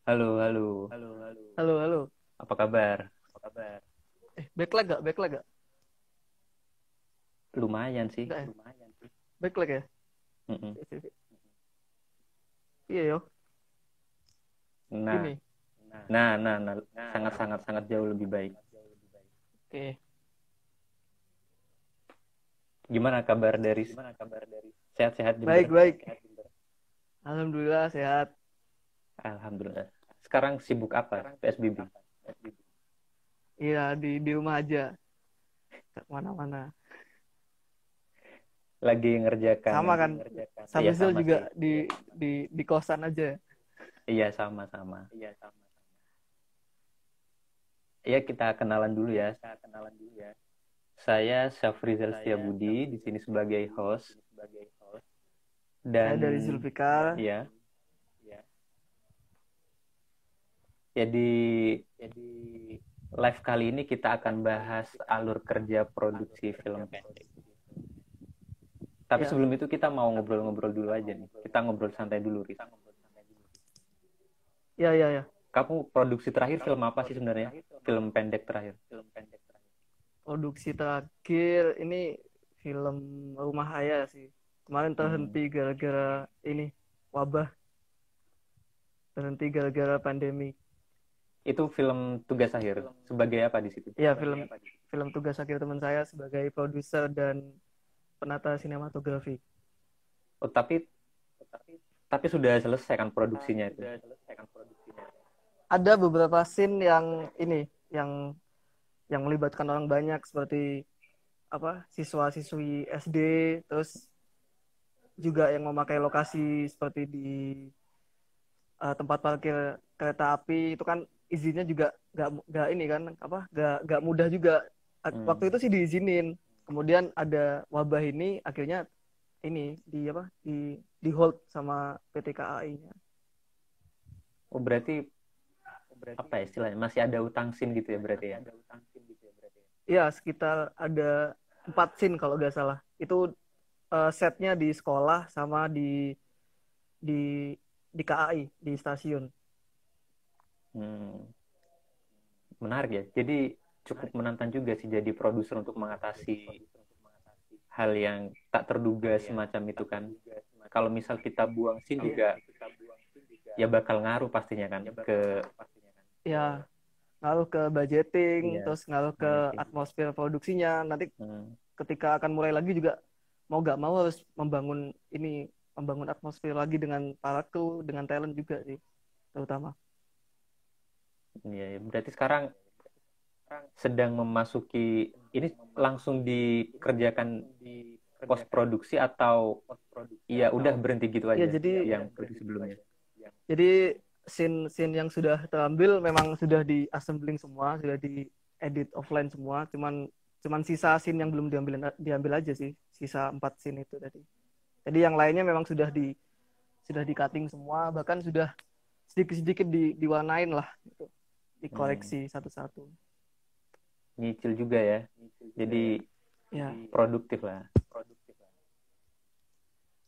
Halo, halo. Halo, halo. Apa kabar? Backlog gak? Backlog gak? Lumayan sih. Enggak ya? Backlog ya? Mm-mm. Sip, sip, sip. Iya yo. Nah, Ini. nah. Sangat, sangat, sangat jauh lebih baik. Oke. Gimana kabar dari sehat-sehat Baik, Jember? baik. Alhamdulillah sehat. Alhamdulillah. Sekarang sibuk apa? PSBB. Iya, di rumah aja. Gak kemana-mana. Lagi ngerjakan. Sama kan? Iya, Sabizul sama juga sih. di kosan aja. Iya, sama-sama. Iya, kita kenalan dulu ya. Saya Syafrizal Setiabudi, di sini sebagai host. Saya Dan dari Zulfikar. ya, jadi live kali ini kita akan bahas alur kerja produksi film pendek. Tapi Ya, sebelum itu kita mau ngobrol-ngobrol dulu aja nih. Kita ngobrol santai dulu, Riz. ya, ya, ya. Kamu produksi terakhir film apa sih sebenarnya? Film pendek terakhir. Produksi terakhir ini film Rumah Ayah sih. Kemarin Hmm. terhenti gara-gara ini wabah. Terhenti gara-gara pandemi. Itu film tugas akhir. Sebagai apa di situ? Iya, film film tugas akhir teman saya sebagai produser dan penata sinematografi. Oh, tapi sudah selesai kan produksinya itu. Ada beberapa scene yang ini yang melibatkan orang banyak seperti apa siswa-siswi SD, terus juga yang memakai lokasi seperti di tempat parkir kereta api itu kan izinnya juga nggak ini kan apa nggak mudah juga. Waktu Hmm. itu sih diizinin, kemudian ada wabah ini akhirnya ini di apa di hold sama PT KAI-nya. Oh, berarti apa ya istilahnya? Masih ada utang sin gitu ya berarti ya? Ya, sekitar ada 4 scene kalau nggak salah. Itu setnya di sekolah sama di di KAI di stasiun. Hmm. Menarik ya. Jadi cukup menantang juga sih jadi produser untuk mengatasi hal yang tak terduga semacam itu kan. Kalau misal kita buang scene Iya. juga ya bakal ngaruh pastinya kan ke Ya, ngaruh ke budgeting, iya terus ngaruh ke budgeting. atmosfer produksinya. Nanti Hmm. ketika akan mulai lagi juga mau gak mau harus ini membangun atmosfer lagi dengan para kru, dengan talent juga sih terutama. Iya, ya. Berarti sekarang sedang memasuki ini langsung dikerjakan post produksi atau iya udah berhenti gitu Ya, aja yang produksi sebelumnya. jadi scene-scene yang sudah terambil memang sudah di assembling semua, sudah di edit offline semua, cuman cuman sisa scene yang belum diambil diambil aja sih, sisa 4 scene itu tadi. Jadi yang lainnya memang sudah di cutting semua, bahkan sudah sedikit-sedikit diwarnain lah gitu, Hmm. dikoreksi satu-satu. Nyicil juga ya. Jadi Ya, produktif lah.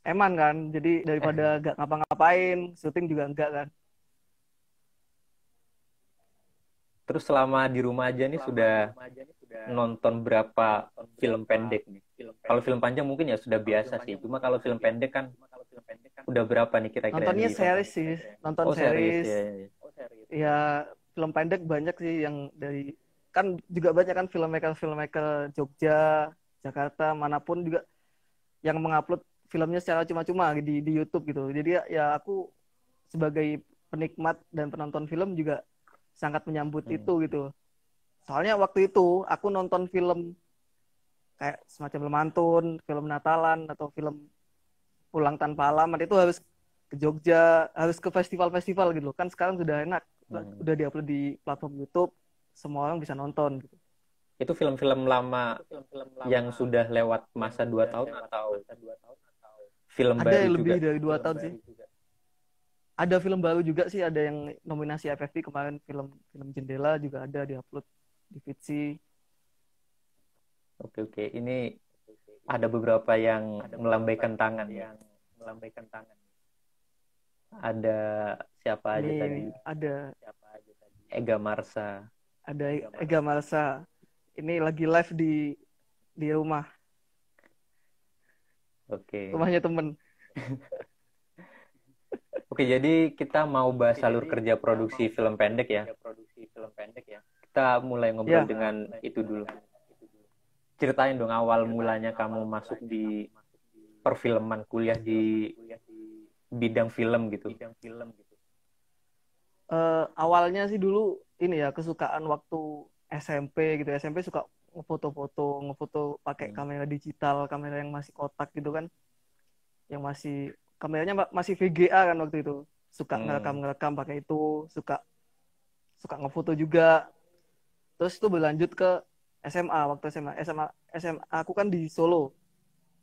eman kan, jadi daripada gak ngapa-ngapain, syuting juga enggak kan. Terus selama di rumah aja nih sudah nonton berapa film pendek nih? Kalau film panjang mungkin ya sudah biasa sih. Cuma kalau film pendek kan udah berapa nih kira-kira yang Nontonnya ditonton? series sih, nonton Oh series series. ya, ya, ya. Ya, film pendek banyak sih yang dari kan juga banyak kan filmmaker Jogja, Jakarta, manapun juga yang mengupload filmnya secara cuma-cuma di YouTube gitu. Jadi ya aku sebagai penikmat dan penonton film juga sangat menyambut Hmm. itu gitu. Soalnya waktu itu aku nonton film kayak semacam Lemantun, film Natalan atau film Pulang Tanpa Alamat itu harus ke Jogja, harus ke festival-festival gitu. Kan sekarang sudah enak, Hmm. udah diupload di platform YouTube, semua orang bisa nonton gitu. Itu film-film lama yang sudah lewat masa 2 tahun atau film Ada baru yang lebih juga? dari 2 tahun sih. Ada film baru juga sih, ada yang nominasi FFI kemarin, film film Jendela juga ada diupload di Vitsi. Oke oke. Ini ada beberapa yang melambaikan tangan nih. Ada siapa aja tadi? Ini Ega Marsa. ada Ega Malsa. Ini lagi live di Oke. rumahnya temen. Oke, jadi kita mau bahas alur kerja produksi film pendek ya. Kita mulai ngobrol Ya, dengan itu dulu. Ceritain dong awal mulanya kamu masuk di perfilman, kuliah di bidang film gitu. awalnya sih dulu ini ya kesukaan waktu SMP gitu. SMP suka ngefoto pakai Hmm. kamera digital, kamera yang masih kotak gitu kan, yang kameranya masih VGA kan waktu itu. Suka Hmm. ngerekam pakai itu, suka suka ngefoto juga. Terus itu berlanjut ke SMA. Waktu SMA aku kan di Solo,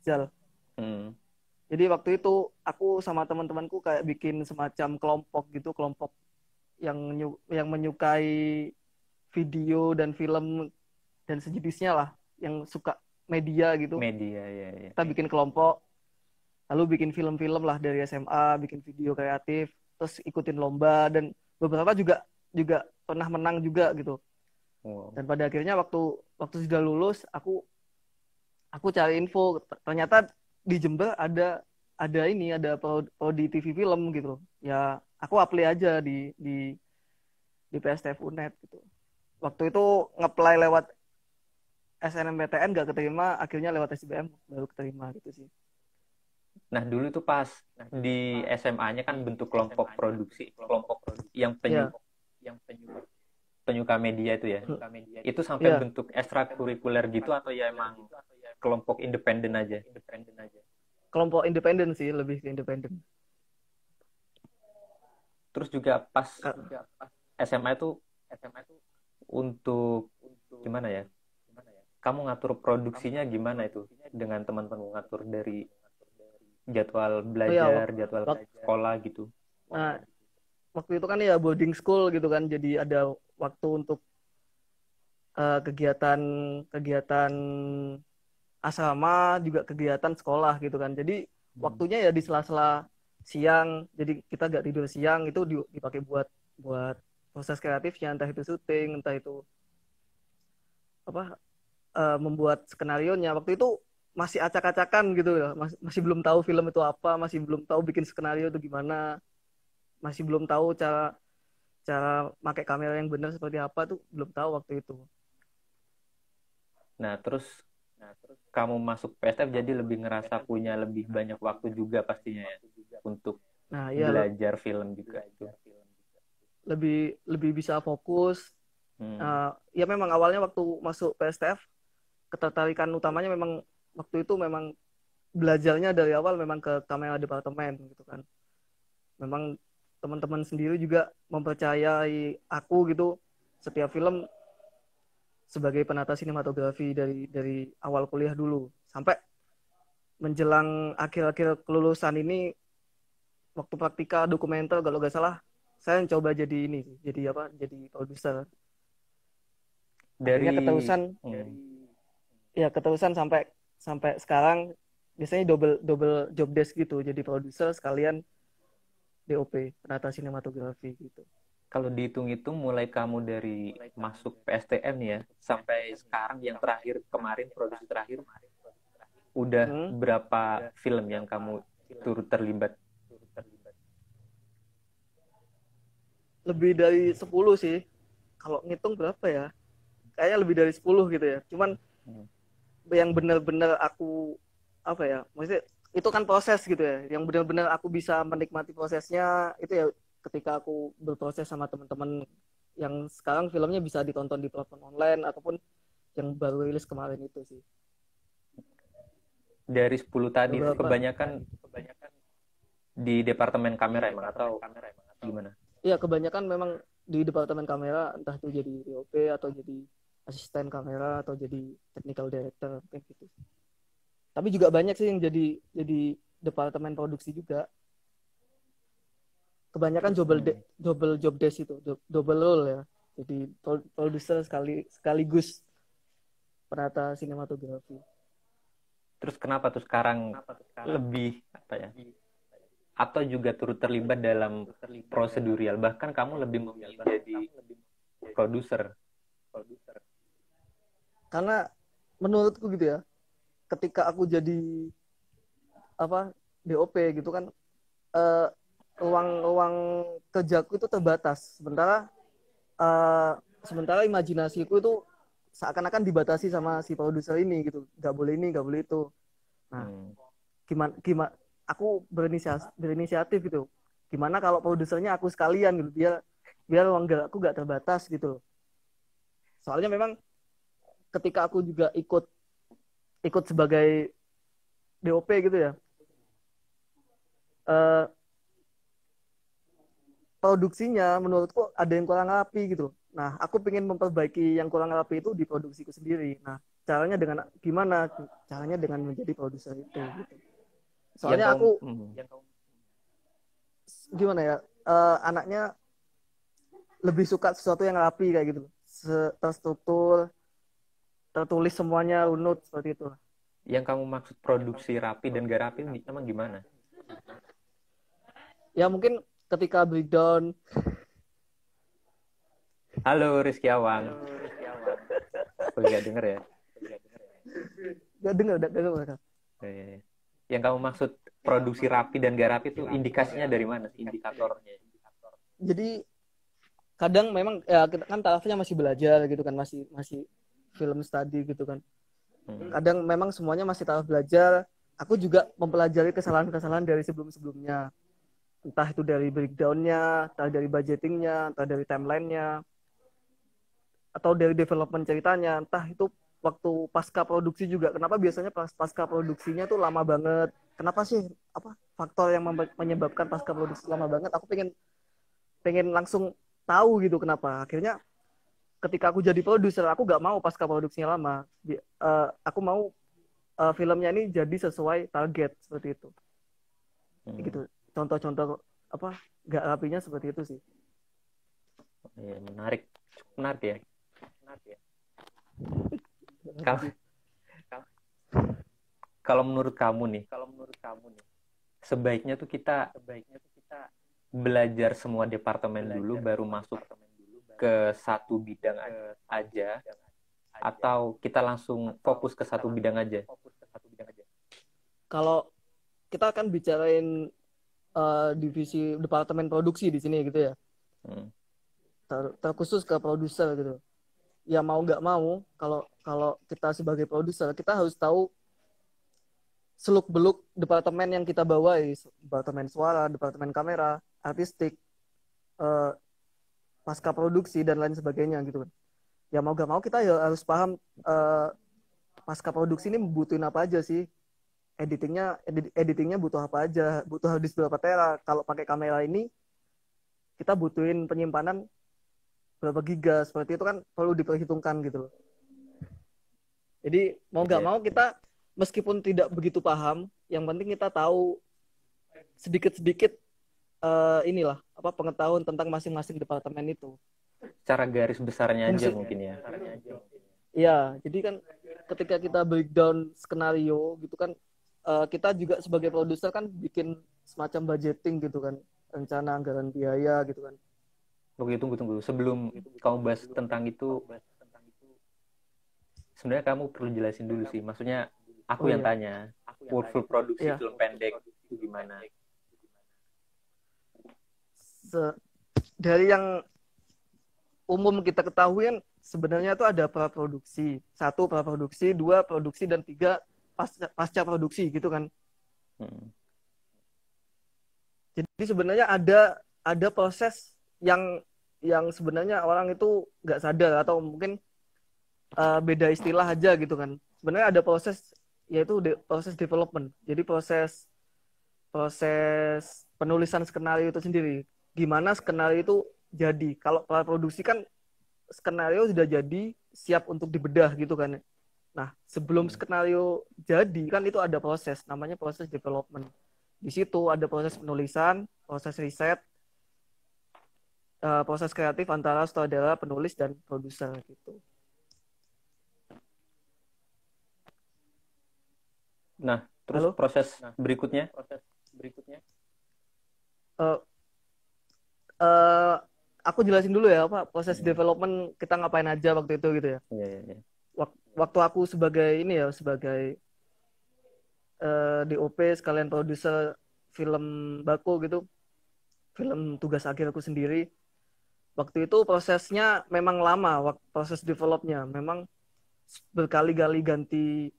Jal. Hmm. Jadi waktu itu aku sama teman-temanku kayak bikin semacam kelompok gitu, kelompok yang menyukai video dan film dan sejenisnya lah, yang suka media gitu. Media ya, ya. Kita bikin kelompok, lalu bikin film-film lah dari SMA, bikin video kreatif, terus ikutin lomba dan beberapa juga juga pernah menang juga gitu. Wow. Dan pada akhirnya waktu waktu sudah lulus, aku cari info, ternyata di Jember ada prodi TV film gitu. Ya aku apply aja di PSTF UNED gitu. Waktu itu ngeplay lewat SNMPTN gak keterima, akhirnya lewat SBM baru keterima gitu sih. Nah, dulu tuh pas di SMA-nya kan bentuk kelompok produksi, kelompok yang Ya, penyuka media itu ya. Itu sampai ya, bentuk ekstrakurikuler gitu atau ya emang kelompok independen aja? kelompok independen sih, lebih ke independen. Terus juga pas Ka- SMA itu untuk gimana ya? Kamu ngatur produksinya gimana itu dengan teman-teman ngatur dari jadwal Oh ya, belajar, jadwal wak- sekolah gitu. nah, waktu itu kan ya boarding school gitu kan, jadi ada waktu untuk kegiatan kegiatan asrama juga kegiatan sekolah gitu kan. Jadi Hmm. waktunya ya di sela-sela siang. Jadi kita gak tidur siang itu dipakai buat buat proses kreatifnya, entah itu syuting, entah itu apa membuat skenario nya. Waktu itu masih acak-acakan gitu ya. Masih belum tahu film itu apa, masih belum tahu bikin skenario itu gimana, masih belum tahu cara cara pakai kamera yang benar seperti apa tuh belum tahu waktu itu. Nah, terus kamu masuk PSF jadi lebih ngerasa punya lebih banyak waktu juga pastinya ya untuk Nah, ya belajar film juga itu. lebih lebih bisa fokus. Hmm. Ya memang awalnya waktu masuk PSTF ketertarikan utamanya memang waktu itu memang belajarnya dari awal memang ke kamera departemen gitu kan. Memang teman-teman sendiri juga mempercayai aku gitu setiap film sebagai penata sinematografi dari awal kuliah dulu sampai menjelang akhir-akhir kelulusan ini, waktu praktika dokumenter kalau nggak salah saya coba jadi ini sih, jadi apa, jadi produser. Akhirnya Dari keterusan, hmm, ya keterusan sampai sampai sekarang biasanya double double job desk gitu, jadi produser sekalian DOP, penata sinematografi gitu. kalau dihitung-hitung mulai kamu dari masuk PSTM nih ya sampai sekarang yang terakhir kemarin produksi terakhir udah Hmm, berapa film yang kamu turut terlibat? lebih dari 10 sih. Kalau ngitung berapa ya? Kayaknya lebih dari 10 gitu ya. Cuman Hmm. yang benar-benar aku apa ya? Maksudnya itu kan proses gitu ya. Yang benar-benar aku bisa menikmati prosesnya itu ya ketika aku berproses sama teman-teman yang sekarang filmnya bisa ditonton di platform online ataupun yang baru rilis kemarin itu sih. Dari 10 tadi itu Beberapa. kebanyakan di departemen kamera emang atau gimana? Iya, kebanyakan memang di departemen kamera, entah itu jadi DOP atau jadi asisten kamera atau jadi technical director kayak gitu. Tapi juga banyak sih yang jadi departemen produksi juga. Kebanyakan Hmm. double job desk itu, double role ya. Jadi produser sekaligus penata sinematografi. Terus kenapa tuh sekarang lebih apa ya? atau juga turut terlibat dalam prosedurial, bahkan kamu lebih memilih jadi produser? Karena menurutku gitu ya, ketika aku jadi apa DOP gitu kan, eh, ruang-ruang kerjaku itu terbatas. Eh, sementara imajinasiku itu seakan-akan dibatasi sama si produser ini gitu. Nggak boleh ini, nggak boleh itu. Nah, Hmm. gimana aku berinisiatif gitu. Gimana kalau produsernya aku sekalian gitu, biar biar ruang gerakku nggak terbatas gitu. Soalnya memang ketika aku juga ikut ikut sebagai DOP gitu ya, eh, produksinya menurutku ada yang kurang rapi gitu. Nah, aku pengen memperbaiki yang kurang rapi itu di produksiku sendiri. Nah, caranya dengan gimana? Caranya dengan menjadi produser itu gitu. yang Soalnya kamu aku gimana ya? Anaknya lebih suka sesuatu yang rapi kayak gitu. Terstruktur, tertulis semuanya runut seperti itu. yang kamu maksud produksi rapi dan gak rapi emang gimana? Ya mungkin ketika breakdown. Halo Rizky Awang. Oh, gak denger ya? Gak dengar, gak dengar. Eh, yang kamu maksud produksi rapi dan gak rapi itu indikasinya dari mana sih, indikatornya? Jadi kadang memang ya kita kan tarafnya masih belajar gitu kan, masih masih film study gitu kan. Kadang memang semuanya masih taraf belajar. Aku juga mempelajari kesalahan-kesalahan dari sebelum-sebelumnya. Entah itu dari breakdown-nya, entah dari budgeting-nya, entah dari timeline-nya, atau dari development ceritanya, entah itu waktu pasca produksi juga. Kenapa biasanya pasca produksinya tuh lama banget? Kenapa sih apa faktor yang menyebabkan pasca produksi lama banget? Aku pengen pengen langsung tahu gitu kenapa. Akhirnya ketika aku jadi produser, aku gak mau pasca produksinya lama. Aku mau filmnya ini jadi sesuai target seperti itu. Gitu. Contoh-contoh apa gak rapinya seperti itu sih. Ya, menarik, cukup menarik ya. Kalau kalau menurut kamu nih, sebaiknya tuh kita belajar semua departemen dulu baru masuk ke satu bidang aja, atau kita langsung fokus ke satu bidang aja? Kalau kita akan bicarain divisi departemen produksi di sini gitu ya, Hmm. terkhusus ke produser gitu. Ya mau nggak mau, kalau kalau kita sebagai produser kita harus tahu seluk beluk departemen yang kita bawahi, departemen suara, departemen kamera, artistik, eh, pasca produksi dan lain sebagainya gitu kan. Ya mau nggak mau kita ya harus paham pasca produksi ini butuhin apa aja sih, editingnya butuh apa aja, butuh hard disk berapa tera, kalau pakai kamera ini kita butuhin penyimpanan berapa giga, seperti itu kan perlu diperhitungkan gitu loh. Jadi mau nggak Iya. mau kita meskipun tidak begitu paham, yang penting kita tahu sedikit-sedikit inilah apa pengetahuan tentang masing-masing departemen itu. Secara garis besarnya aja Fungsi, mungkin ya. ya, jadi kan ketika kita breakdown skenario gitu kan, kita juga sebagai produser kan bikin semacam budgeting gitu kan, rencana anggaran biaya gitu kan. Oke, tunggu. Sebelum kamu bahas tentang itu, sebenarnya kamu perlu jelasin dulu sih. Maksudnya aku Oh yang iya, tanya, workflow produksi iya. film pendek itu gimana? Dari yang umum kita ketahui kan sebenarnya itu ada praproduksi, satu praproduksi, dua produksi, dan tiga pasca produksi gitu kan. Hmm. Jadi sebenarnya ada proses yang sebenarnya orang itu nggak sadar atau mungkin beda istilah aja gitu kan. Sebenarnya ada proses, yaitu proses development. Jadi proses proses penulisan skenario itu sendiri. Gimana skenario itu jadi? Kalau produksi kan skenario sudah jadi, siap untuk dibedah gitu kan. Nah, sebelum skenario jadi kan itu ada proses, namanya proses development. Di situ ada proses penulisan, proses riset, proses kreatif antara sutradara, penulis, dan produser gitu. Nah, terus Halo? proses berikutnya? Eh, eh, aku jelasin dulu ya apa proses development kita ngapain aja waktu itu gitu ya. Iya, iya, iya. Waktu aku sebagai ini ya sebagai DOP sekalian produser film Bako gitu, film tugas akhir aku sendiri. Waktu itu prosesnya memang lama, proses developnya memang berkali-kali ganti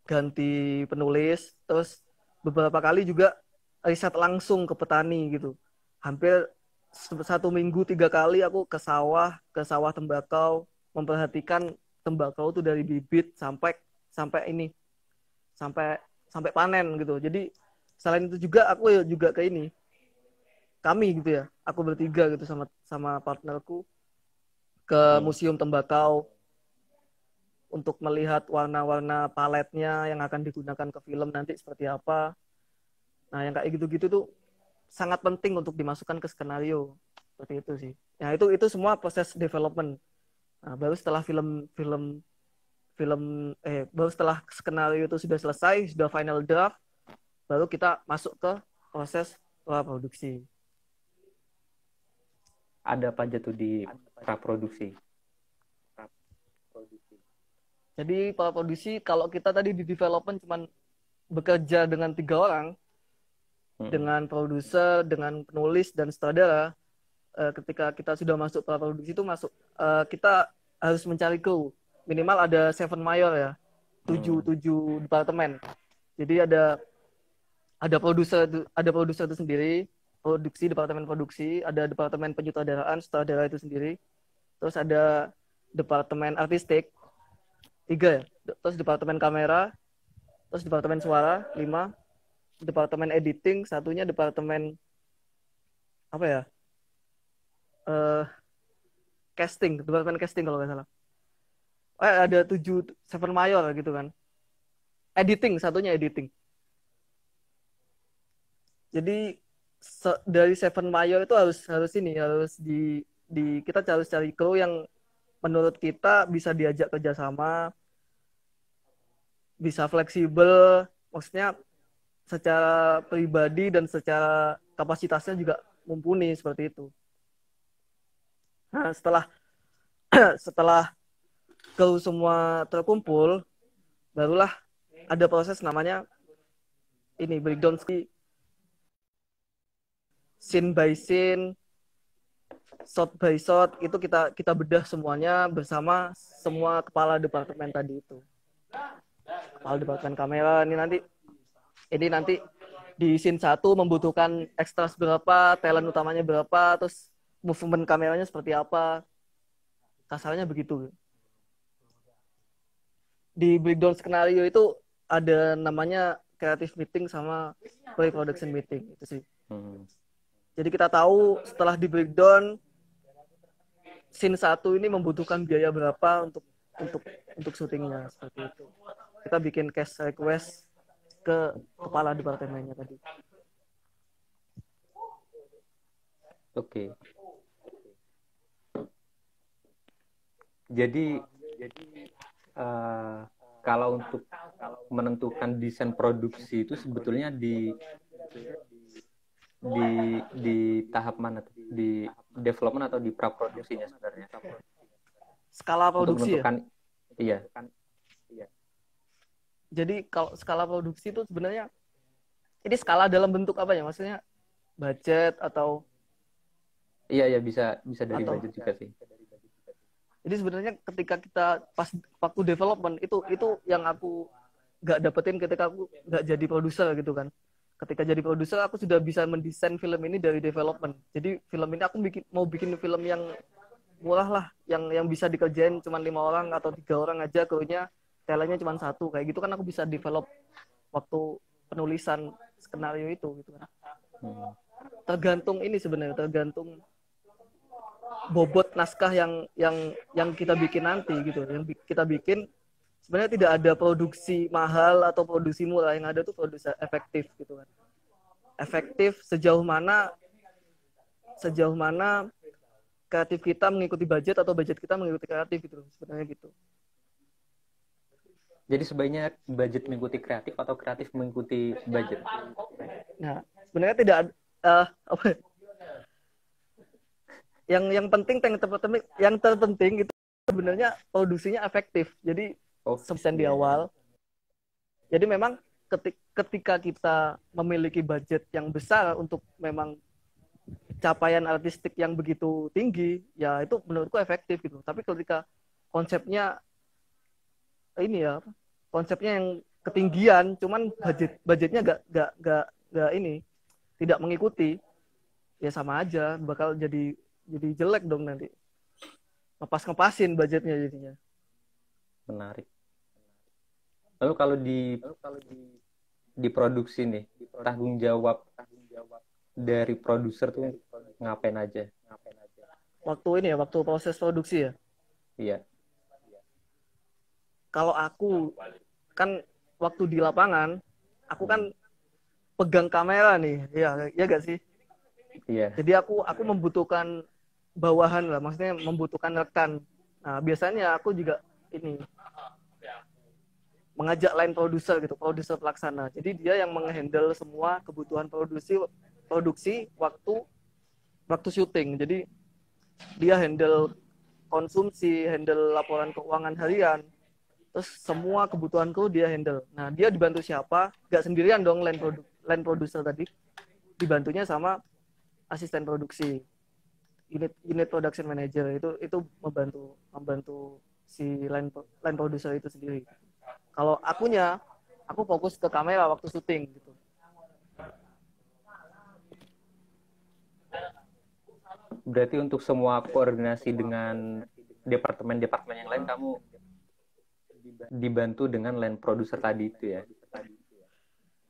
ganti penulis, terus beberapa kali juga riset langsung ke petani gitu. Hampir 1 minggu 3 kali aku ke sawah tembakau, memperhatikan tembakau itu dari bibit sampai sampai ini, sampai sampai panen gitu. Jadi selain itu juga aku ya juga ke ini, kami gitu ya, aku bertiga gitu sama sama partnerku ke Hmm. museum tembakau untuk melihat warna-warna paletnya yang akan digunakan ke film nanti seperti apa. Nah, yang kayak gitu-gitu tuh sangat penting untuk dimasukkan ke skenario. Seperti itu sih. Nah, itu semua proses development. Nah, baru setelah film film baru setelah skenario itu sudah selesai, sudah final draft, baru kita masuk ke proses produksi. Ada apa aja tuh di praproduksi? Jadi para produksi kalau kita tadi di development cuman bekerja dengan 3 orang, Mm-mm. dengan produser, dengan penulis dan sutradara, ketika kita sudah masuk pra produksi itu kita harus mencari kru minimal ada 7 mayor ya, tujuh Mm. tujuh departemen. Jadi ada produser itu sendiri, departemen produksi, ada departemen penyutradaraan sutradara itu sendiri, terus ada departemen artistik 3 ya, terus departemen kamera, terus departemen suara 5, departemen editing satunya, departemen apa ya, eh departemen casting kalau nggak salah. Ada 7 mayor gitu kan. Editing satunya editing. Jadi dari 7 mayor itu harus harus ini harus di kita harus cari kru yang menurut kita bisa diajak kerjasama, bisa fleksibel, maksudnya secara pribadi dan secara kapasitasnya juga mumpuni seperti itu. Nah, setelah setelah kru semua terkumpul, barulah ada proses namanya ini breakdown scene by scene, shot by shot, itu kita kita bedah semuanya bersama semua kepala departemen tadi itu. Kepala departemen kamera ini nanti di scene 1 membutuhkan extras berapa, talent utamanya berapa, terus movement kameranya seperti apa. Kasarnya begitu. Di breakdown skenario itu ada namanya creative meeting sama pre-production meeting itu sih. Hmm. Jadi kita tahu setelah di breakdown scene 1 ini membutuhkan biaya berapa untuk untuk syutingnya seperti itu. Kita bikin cash request ke kepala departemennya tadi. Oke. Jadi eh, kalau untuk menentukan desain produksi itu sebetulnya di tahap mana tuh? Di development atau di praproduksinya sebenarnya? Skala Untuk produksi ya. menentukan, iya. Jadi kalau skala produksi itu sebenarnya ini skala dalam bentuk apa ya? Maksudnya budget atau Iya, ya, bisa bisa dari atau budget juga sih. jadi sebenarnya ketika kita pas waktu development itu yang aku nggak dapetin ketika aku nggak jadi produser gitu kan. Ketika jadi produser aku sudah bisa mendesain film ini dari development. Jadi film ini aku mau bikin film yang murah lah, yang bisa dikerjain cuma 5 orang atau 3 orang aja, krunya talentnya cuma 1 kayak gitu kan, aku bisa develop waktu penulisan skenario itu gitu kan. Hmm. Tergantung ini sebenarnya, tergantung bobot naskah yang kita bikin nanti gitu. Yang kita bikin sebenarnya tidak ada produksi mahal atau produksi murah, yang ada tuh produksi efektif gitu kan. Efektif sejauh mana kreatif kita mengikuti budget atau budget kita mengikuti kreatif gitu sebenarnya gitu. Jadi sebaiknya budget mengikuti kreatif atau kreatif mengikuti budget? Nah, sebenarnya apa ya? Yang terpenting itu sebenarnya produksinya efektif. Jadi Oh sebisa di iya iya. awal. Jadi memang ketika kita memiliki budget yang besar untuk memang capaian artistik yang begitu tinggi, ya itu menurutku efektif gitu. Tapi ketika konsepnya ini ya, konsepnya yang ketinggian, cuman budgetnya gak ini tidak mengikuti, ya sama aja, bakal jadi jelek dong nanti. Ngepas-ngepasin budgetnya jadinya. Menarik. Lalu kalau di produksi nih, tanggung jawab dari produser tuh ngapain aja? Waktu ini ya, waktu proses produksi ya. Iya. Kalau aku kan waktu di lapangan, aku kan pegang kamera nih, ya gak sih? Iya. Jadi aku membutuhkan bawahan lah, maksudnya membutuhkan rekan. Nah, biasanya aku juga ini mengajak line produser gitu, produser pelaksana. Jadi dia yang menghandle semua kebutuhan produksi waktu syuting. Jadi dia handle konsumsi, handle laporan keuangan harian, terus semua kebutuhanku dia handle. Nah, dia dibantu siapa? Gak sendirian dong line producer tadi. Dibantunya sama asisten produksi. Unit production manager itu membantu si line producer itu sendiri. Kalau aku fokus ke kamera waktu syuting gitu. Berarti untuk semua koordinasi dengan departemen-departemen yang lain kamu dibantu dengan line producer tadi itu ya.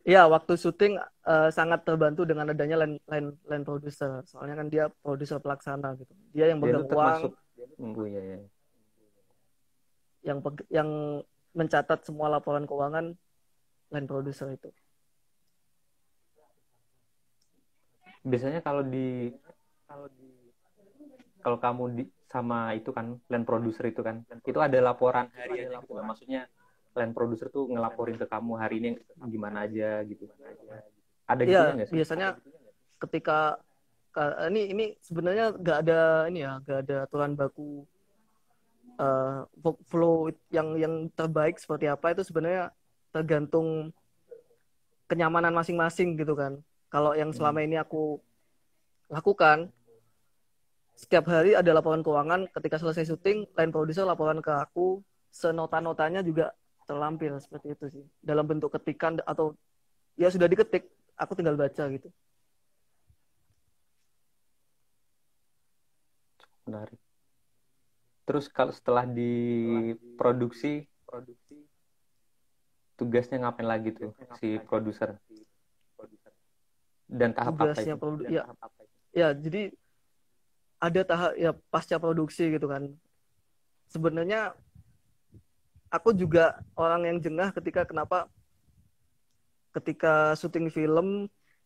Iya, waktu syuting sangat terbantu dengan adanya line producer. Soalnya kan dia produser pelaksana gitu. Dia yang Dia itu pegang uang, termasuk ya, ya. yang mencatat semua laporan keuangan line producer itu. Biasanya kalau kamu sama itu kan line producer itu kan, itu ada laporan hariannya gitu kan. Maksudnya line producer tuh ngelaporin ke kamu hari ini gimana aja gitu. Ada Iya, gitunya nggak sih? biasanya ketika ini sebenarnya gak ada aturan baku flow yang terbaik seperti apa, itu sebenarnya tergantung kenyamanan masing-masing gitu kan. Kalau yang selama ini aku lakukan, setiap hari ada laporan keuangan, ketika selesai syuting line producer laporan ke aku, senota-notanya juga terlampir seperti itu sih, dalam bentuk ketikan atau ya sudah diketik, aku tinggal baca gitu. Menarik. Terus kalau setelah diproduksi, tugasnya ngapain lagi tuh si produser? Dan tahap apa Tugasnya itu? ya jadi ada tahap ya pasca produksi gitu kan. Sebenarnya aku juga orang yang jengah ketika syuting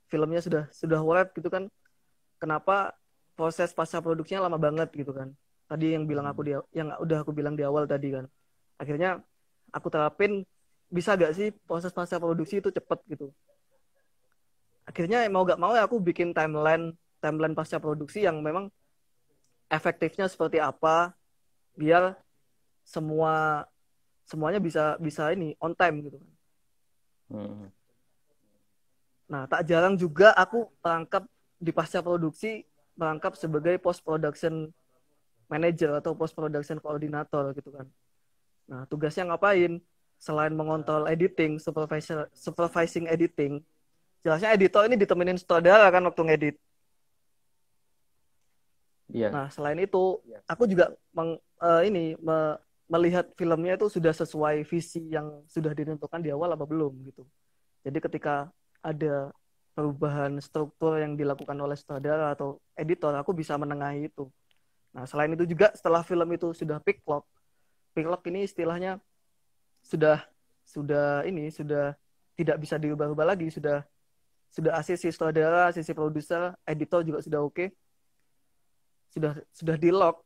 filmnya sudah wrap gitu kan, kenapa proses pasca produksinya lama banget gitu kan. Tadi yang udah aku bilang di awal tadi kan. Akhirnya aku terapin, bisa gak sih proses pasca produksi itu cepet gitu. Akhirnya mau gak mau ya aku bikin timeline pasca produksi yang memang efektifnya seperti apa, biar semuanya bisa bisa ini on time gitu kan. Nah, tak jarang juga aku di pasca produksi merangkap sebagai post production manager atau post production coordinator gitu kan. Nah, tugasnya ngapain? Selain mengontrol editing, supervising editing, jelasnya editor ini ditemenin sutradara kan waktu ngedit. Iya. Nah, selain itu, aku juga melihat filmnya itu sudah sesuai visi yang sudah ditentukan di awal apa belum gitu. Jadi ketika ada perubahan struktur yang dilakukan oleh sutradara atau editor, aku bisa menengahi itu. Nah, selain itu juga setelah film itu sudah pick lock ini istilahnya sudah tidak bisa diubah-ubah lagi, sudah sisi sutradara, sisi produser, editor juga sudah oke. Sudah di lock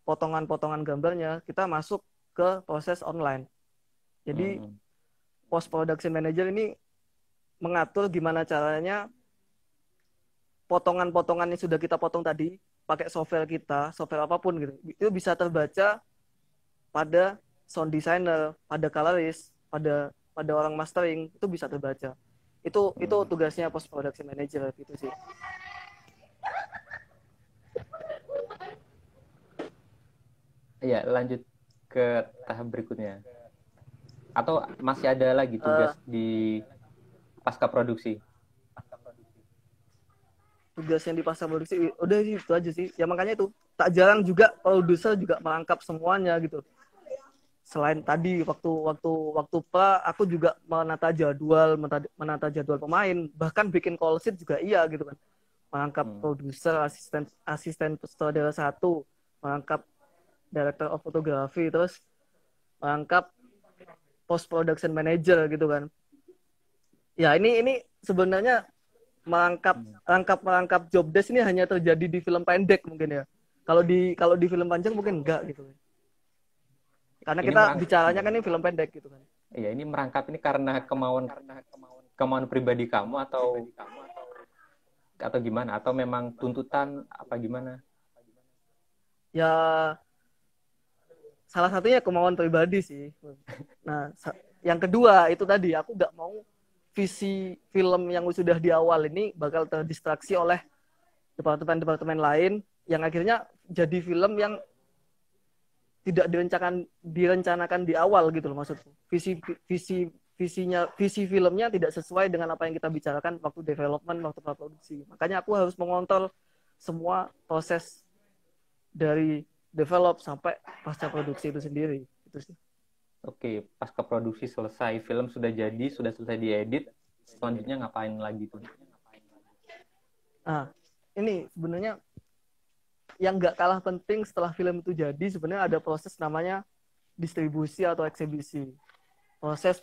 potongan-potongan gambarnya, kita masuk ke proses online. Jadi post production manager ini mengatur gimana caranya potongan-potongan yang sudah kita potong tadi pakai software apapun gitu, itu bisa terbaca pada sound designer, pada colorist, pada orang mastering, itu bisa terbaca. Itu tugasnya post production manager gitu sih. Iya, lanjut ke tahap berikutnya. Atau masih ada lagi tugas di pasca produksi? Tugas yang di pasca produksi udah sih itu aja sih. Ya makanya itu tak jarang juga produser juga merangkap semuanya gitu. Selain tadi waktu pra aku juga menata jadwal pemain, bahkan bikin call sheet juga iya gitu kan. Merangkap produser, asisten sutradara 1, merangkap director of photography, terus merangkap post production manager gitu kan. Ya ini sebenarnya merangkap job desk ini hanya terjadi di film pendek mungkin ya. Kalau di film panjang mungkin enggak gitu. Karena Ini kita bicaranya kan ini film pendek gitu kan. Iya, ini merangkap ini karena kemauan pribadi kamu atau gimana? Atau memang tuntutan apa gimana? Ya salah satunya kemauan pribadi sih. Nah, yang kedua itu tadi aku nggak mau visi film yang sudah di awal ini bakal terdistraksi oleh departemen-departemen lain yang akhirnya jadi film yang tidak direncanakan di awal gitu loh maksudku. Visi filmnya tidak sesuai dengan apa yang kita bicarakan waktu development, waktu produksi. Makanya aku harus mengontrol semua proses dari develop sampai pasca produksi itu sendiri. Itu sih. Oke, pasca produksi selesai, film sudah jadi, sudah selesai diedit, selanjutnya ngapain lagi tuh? Nah, ini sebenarnya yang nggak kalah penting setelah film itu jadi sebenarnya ada proses namanya distribusi atau eksibisi. Proses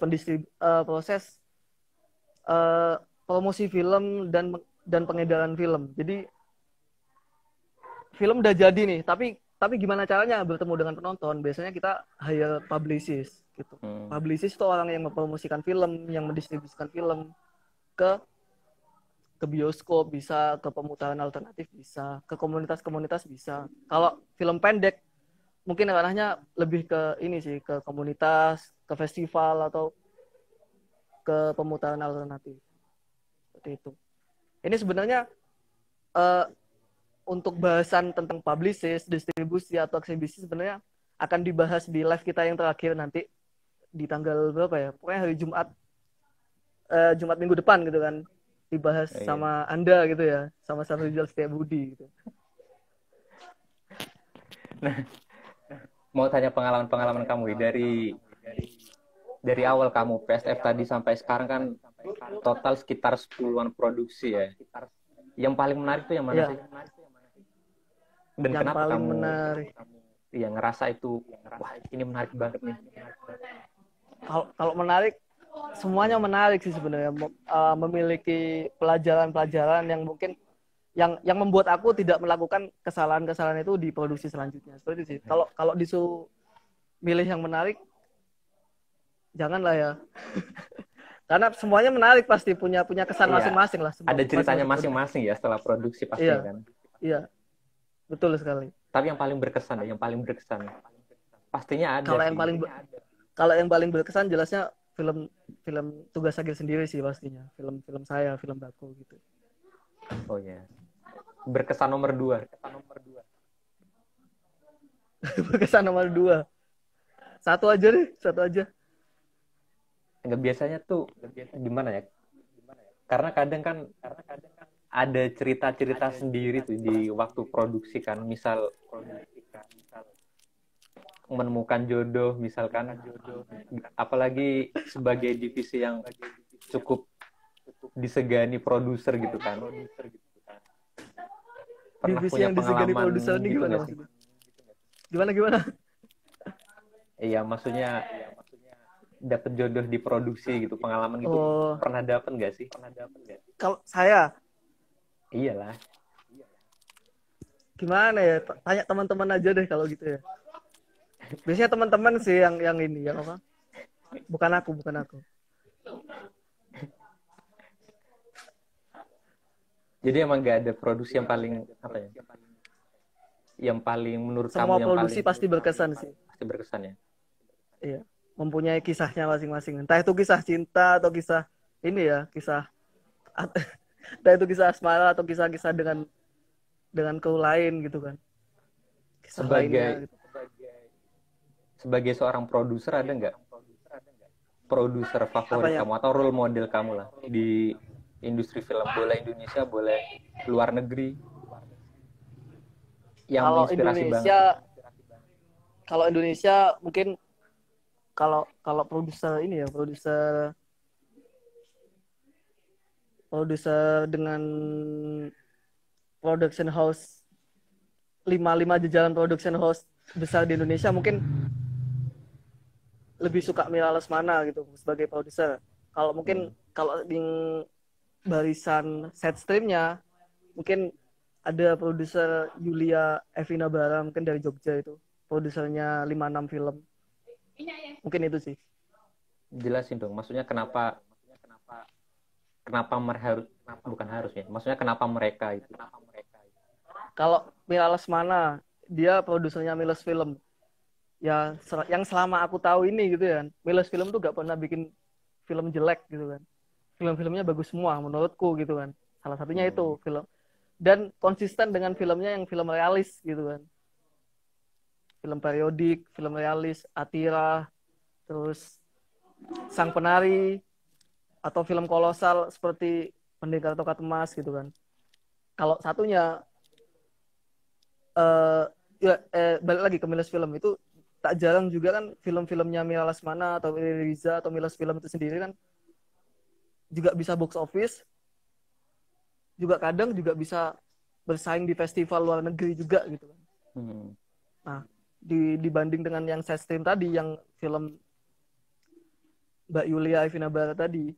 promosi film dan pengedaran film. Jadi film udah jadi nih, tapi gimana caranya bertemu dengan penonton? Biasanya kita hire publicist gitu. Publicist itu orang yang mempromosikan film, yang mendistribusikan film ke bioskop bisa, ke pemutaran alternatif bisa, ke komunitas-komunitas bisa. Kalau film pendek mungkin arahnya lebih ke ini sih, ke komunitas, ke festival atau ke pemutaran alternatif. Seperti itu. Ini sebenarnya untuk bahasan tentang publicist, distribusi atau eksibisi sebenarnya akan dibahas di live kita yang terakhir nanti di tanggal berapa ya? Pokoknya hari Jumat minggu depan gitu kan. Dibahas sama Anda gitu ya, sama Safrizal Setiabudi gitu. Nah, mau tanya pengalaman kamu dari awal kamu PSF tadi sampai sekarang kan total sekitar 10-an produksi ya. Yang paling menarik tuh yang mana sih? Dan yang kenapa paling kamu menarik? Iya, ngerasa itu wah ini menarik banget nih. Kalau menarik semuanya menarik sih sebenarnya, memiliki pelajaran-pelajaran yang mungkin yang membuat aku tidak melakukan kesalahan-kesalahan itu di produksi selanjutnya. Seperti itu sih. Kalau disuruh milih yang menarik, janganlah ya. Karena semuanya menarik pasti punya kesan masing-masing lah. Ada ceritanya masing-masing ya setelah produksi pasti kan. Iya, betul sekali. Tapi yang paling berkesan pastinya ada. Kalau yang paling berkesan jelasnya film Tugas Akhir Sendiri sih pastinya. Film saya, film Baku gitu. Oh ya. Berkesan nomor 2. Berkesan nomor 2. Satu aja deh, satu aja. Enggak biasanya tuh gimana ya? Karena kadang kan ada cerita-cerita sendiri tuh di waktu produksi kan. Misal menemukan jodoh misalkan, apalagi sebagai divisi yang cukup disegani produser gitu kan. Pernah divisi punya yang disegani produser ini gitu gimana maksudnya? Gimana? Iya, maksudnya dapet jodoh di produksi gitu, pengalaman gitu. Pernah dapet nggak sih? Kalau saya? Iyalah. Gimana ya? Tanya teman-teman aja deh kalau gitu ya. Biasanya teman-teman sih yang ini ya apa? Bukan aku. Jadi emang nggak ada produksi yang paling apa ya? Yang paling menurut Semua kamu yang produksi paling pasti berkesan sih. pasti berkesan ya? Iya, mempunyai kisahnya masing-masing. Entah itu kisah cinta atau kisah ini ya, kisah entah itu kisah asmara atau kisah-kisah dengan kru lain gitu kan. Kisah lainnya Sebagai gitu. sebagai seorang produser ada nggak produser Apa favorit ya? kamu atau role model kamu lah di industri film, boleh Indonesia, boleh luar negeri, yang Kalau menginspirasi banget lah. Indonesia, kalau Indonesia mungkin kalau kalau produser ini ya, produser produser dengan production house lima jajaran production house besar di Indonesia mungkin lebih suka Mira Lesmana gitu sebagai produser. Kalau mungkin Hmm. kalau di barisan set streamnya mungkin ada produser Yulia Evina Bara mungkin dari Jogja itu produsernya 56 film mungkin itu sih. Jelasin dong, maksudnya kenapa kenapa mereka harus, bukan harus ya, maksudnya kenapa mereka itu. Kalau Mira Lesmana dia produsernya Miles Film ya, yang selama aku tahu ini gitu ya, Miles Film tuh gak pernah bikin film jelek gitu kan, film-filmnya bagus semua menurutku gitu kan, salah satunya Hmm. itu film, dan konsisten dengan filmnya yang film realis gitu kan, film periodik, film realis, Atira, terus Sang Penari, atau film kolosal seperti Pendekar Tongkat Emas gitu kan. Kalau satunya eh balik lagi ke Miles Film itu, tak jarang juga kan film-filmnya Mira Lesmana atau Riza atau Miles Film itu sendiri kan juga bisa box office, juga kadang juga bisa bersaing di festival luar negeri juga gitu kan. Hmm. Nah, dibanding dengan yang saya stream tadi, yang film Mbak Yulia Evina Bara tadi,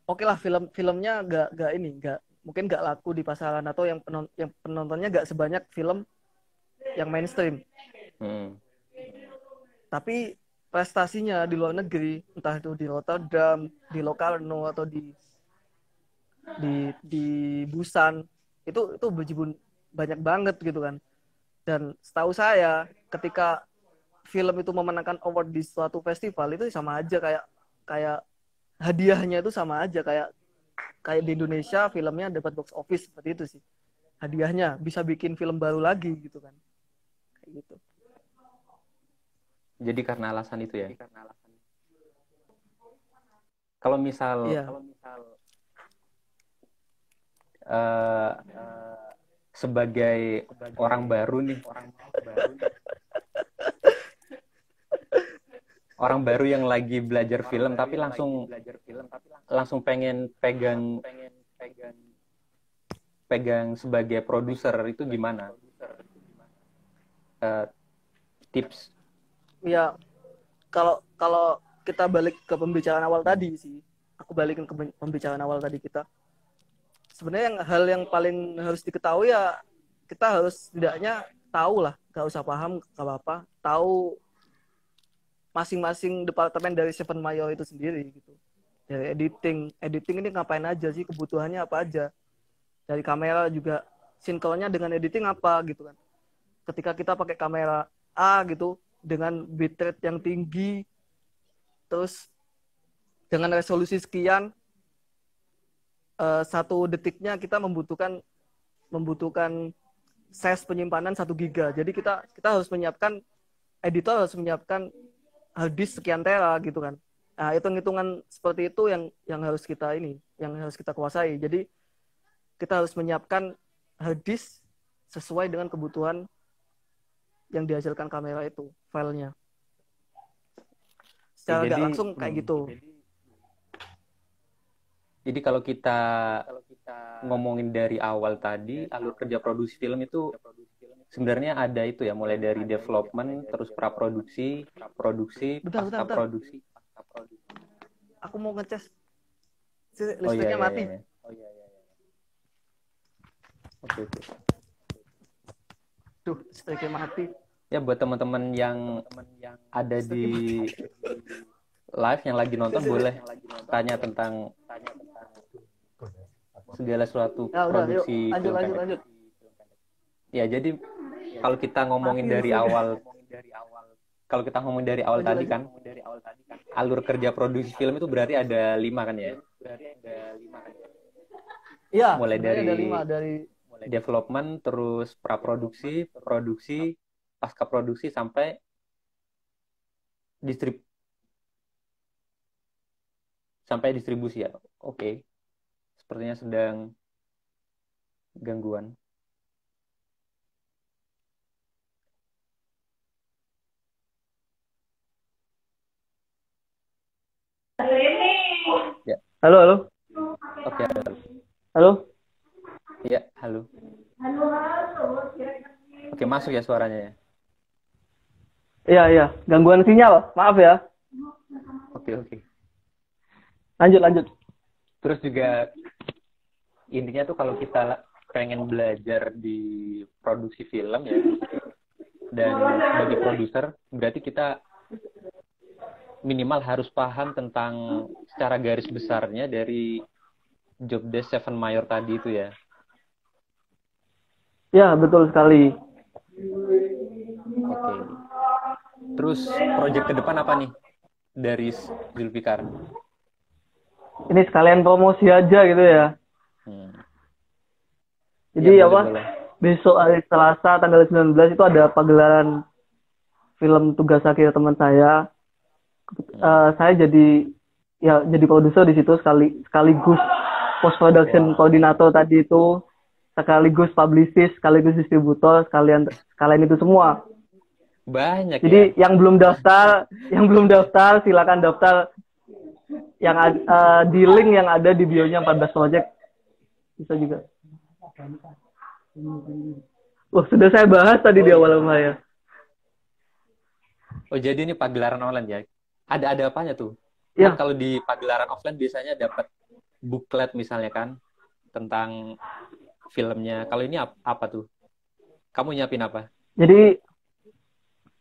oke lah film-filmnya gak ini, gak mungkin gak laku di pasaran atau yang penontonnya gak sebanyak film yang mainstream. Hmm. Tapi prestasinya di luar negeri, entah itu di Rotterdam, di Locarno atau di Busan, itu berjibun banyak banget gitu kan. Dan setahu saya ketika film itu memenangkan award di suatu festival itu sama aja kayak kayak hadiahnya itu sama aja kayak kayak di Indonesia filmnya dapat box office seperti itu sih. Hadiahnya bisa bikin film baru lagi gitu kan. Kayak gitu. Jadi karena alasan itu ya. Kalau misal Iya. eh, sebagai orang baru nih, orang baru yang lagi belajar film tapi langsung langsung pengen pegang pegang sebagai produser, itu gimana? Eh, tips. Ya, kalau kalau kita balik ke pembicaraan awal tadi sih, aku balikin ke pembicaraan awal tadi kita. Sebenarnya hal yang paling harus diketahui ya, kita harus tidaknya tahu lah, gak usah paham gak apa-apa, tahu masing-masing departemen dari Seven Mayo itu sendiri gitu. Dari editing ini ngapain aja sih, kebutuhannya apa aja. Dari kamera juga sinkronnya dengan editing apa gitu kan. Ketika kita pakai kamera A gitu dengan bitrate yang tinggi, terus dengan resolusi sekian, satu detiknya kita membutuhkan size penyimpanan 1 GB. Jadi kita harus menyiapkan, editor harus menyiapkan hard disk sekian tera gitu kan. Nah, hitung-hitungan seperti itu yang harus kita yang harus kita kuasai. Jadi kita harus menyiapkan hard disk sesuai dengan kebutuhan yang dihasilkan kamera itu, filenya. Ya, Secara nggak jadi langsung kayak gitu. jadi kalau kita ngomongin dari awal tadi, alur kerja produksi film itu sebenarnya ada itu ya, mulai dari development, terus praproduksi, produksi, Bentar, bentar, pasca bentar. produksi. Aku mau ngecas. Oh iya Listriknya iya mati. iya. Oke oke. Duh, listriknya mati. Ya buat teman-teman yang ada di Listriknya mati. live yang lagi nonton boleh tanya tentang segala suatu Ya udah, yuk produksi lanjut film lanjut pendek. lanjut. Ya, jadi kalau kita ngomongin Mati dari listriknya. awal, kalau kita ngomongin dari awal Lanjut tadi lanjut. kan, alur kerja produksi film itu berarti ada 5 kan ya? Iya, Mulai sebenarnya dari ada 5 dari development, terus praproduksi, produksi, pasca produksi sampai distrib sampai distribusi ya. Oke, sepertinya sedang gangguan. Ya, Halo, halo. oke, halo. Halo. Ya, halo. Oke, masuk ya suaranya ya. Iya, iya. Gangguan sinyal. Maaf ya. Oke, oke. Lanjut lanjut. Terus juga intinya tuh kalau kita pengen belajar di produksi film ya, dan sebagai produser berarti kita minimal harus paham tentang secara garis besarnya dari job desk Seven Mayor tadi itu ya. Ya, betul sekali. Oke. Terus proyek ke depan apa nih dari Zulfikar? Ini sekalian promosi aja gitu ya. Hmm. Jadi Ya, apa? boleh. Besok hari Selasa tanggal 19 itu ada pagelaran film tugas akhir teman saya. Saya jadi produser di situ sekaligus post production koordinator tadi itu, sekaligus publicist, sekaligus distributor, sekalian itu semua. Banyak Jadi ya. yang belum daftar silakan daftar di link yang ada di bio-nya 14 Project. Bisa juga. Wah, sudah saya bahas tadi di awal saya. Oh, jadi ini pagelaran online ya. Ada apanya tuh? Kan Ya, kalau di pagelaran offline biasanya dapat booklet misalnya kan tentang filmnya. Kalau ini apa tuh? Kamu nyiapin apa? jadi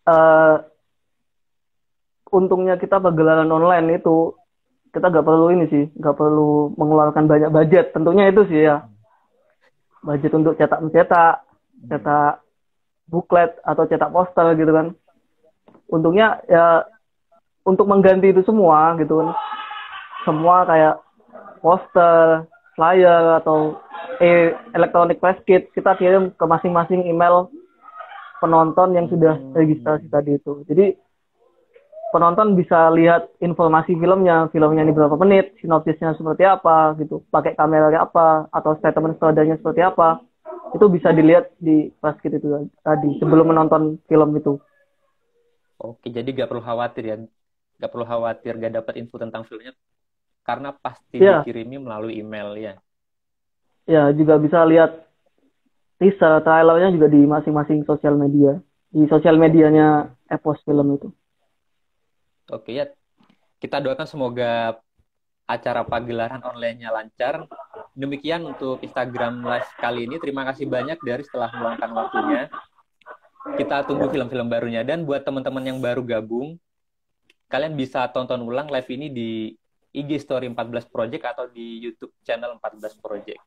eh, untungnya kita pagelaran online itu kita nggak perlu mengeluarkan banyak budget. Tentunya itu sih ya, budget untuk cetak buklet atau cetak poster gitu kan. Untungnya ya untuk mengganti itu semua gitu kan. Semua kayak poster, flyer atau electronic press kit kita kirim ke masing-masing email penonton yang sudah registrasi tadi itu. Jadi penonton bisa lihat informasi filmnya ini berapa menit, sinopsisnya seperti apa gitu, pakai kamera apa atau statement sutradaranya seperti apa. Itu bisa dilihat di press kit itu tadi sebelum menonton film itu. Oke, jadi gak perlu khawatir ya. Gak perlu khawatir gak dapat info tentang filmnya karena pasti Ya, dikirimi melalui email ya. ya juga bisa lihat teaser trailernya juga di masing-masing sosial media, di sosial medianya Epos Film itu. Oke ya, kita doakan semoga acara pagelaran online-nya lancar. Demikian untuk Instagram Live kali ini. Terima kasih banyak dari setelah meluangkan waktunya. Kita tunggu film-film barunya. Dan buat teman-teman yang baru gabung, kalian bisa tonton ulang live ini di IG Story 14 Project atau di YouTube channel 14 Project.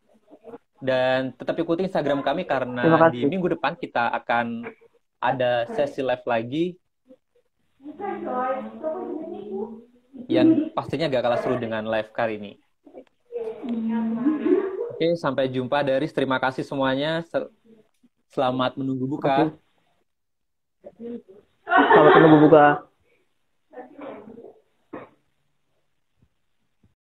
Dan tetap ikuti Instagram kami karena di minggu depan kita akan ada sesi live lagi yang pastinya gak kalah seru dengan live kali ini. Oke, sampai jumpa dari terima kasih semuanya. Selamat menunggu buka. Selamat menunggu buka.